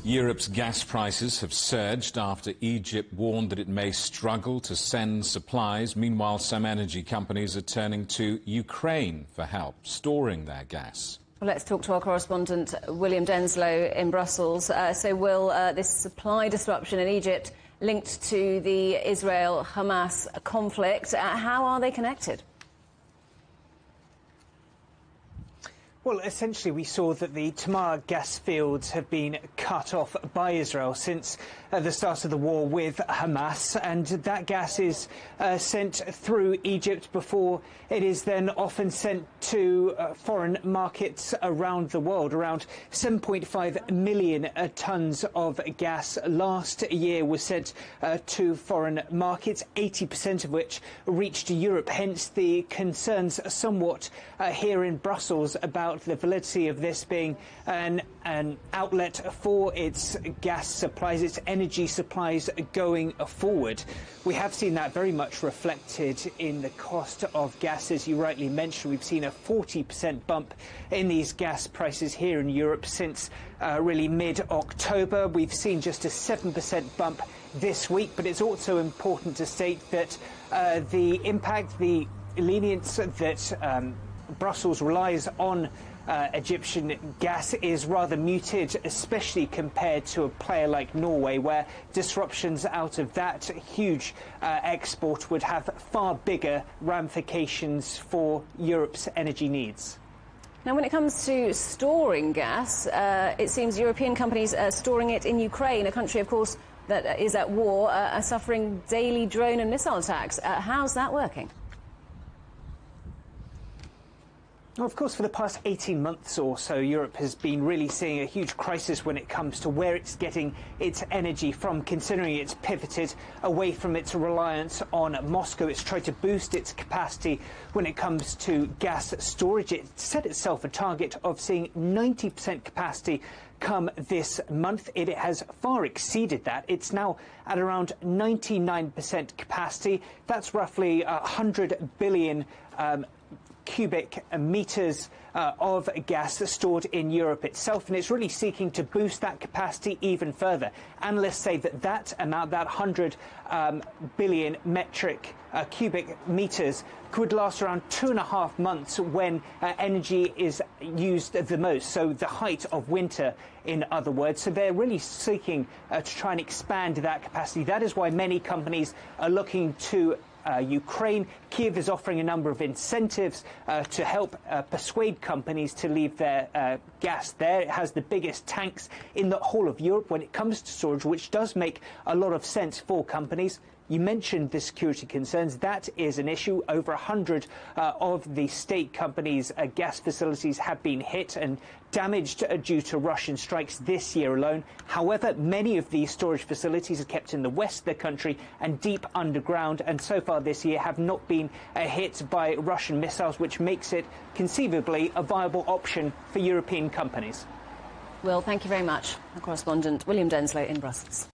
Europe's gas prices have surged after Egypt warned that it may struggle to send supplies. Meanwhile, some energy companies are turning to Ukraine for help storing their gas. Well, let's talk to our correspondent, William Denselow in Brussels. So will this supply disruption in Egypt linked to the Israel-Hamas conflict, how are they connected? Well, essentially, we saw that the Tamar gas fields have been cut off by Israel since the start of the war with Hamas, and that gas is sent through Egypt before it is then often sent to foreign markets around the world. Around 7.5 million tonnes of gas last year was sent to foreign markets, 80% of which reached Europe. Hence the concerns somewhat here in Brussels about the validity of this being an outlet for its gas supplies, its energy supplies going forward. We have seen that very much reflected in the cost of gas. As you rightly mentioned, we've seen a 40% bump in these gas prices here in Europe since really mid-October. We've seen just a 7% bump this week, but it's also important to state that the impact, the lenience that Brussels relies on Egyptian gas is rather muted, especially compared to a player like Norway, where disruptions out of that huge export would have far bigger ramifications for Europe's energy needs. Now, when it comes to storing gas, it seems European companies are storing it in Ukraine, a country, of course, that is at war, are suffering daily drone and missile attacks. How's that working? Well, of course, for the past 18 months or so, Europe has been really seeing a huge crisis when it comes to where it's getting its energy from, considering it's pivoted away from its reliance on Moscow. It's tried to boost its capacity when it comes to gas storage. It set itself a target of seeing 90% capacity come this month. It has far exceeded that. It's now at around 99% capacity. That's roughly 100 billion cubic meters of gas stored in Europe itself, and it's really seeking to boost that capacity even further. Analysts say that that amount, that 100 billion metric cubic meters, could last around 2.5 months when energy is used the most, so the height of winter, in other words. So they're really seeking to try and expand that capacity. That is why many companies are looking to Ukraine. Kiev is offering a number of incentives to help persuade companies to leave their gas there. It has the biggest tanks in the whole of Europe when it comes to storage, which does make a lot of sense for companies. You mentioned the security concerns. That is an issue. Over 100 of the state companies' gas facilities have been hit and damaged due to Russian strikes this year alone. However, many of these storage facilities are kept in the west of the country and deep underground, and so far this year have not been hit by Russian missiles, which makes it conceivably a viable option for European companies. Well, thank you very much. Our correspondent William Denselow in Brussels.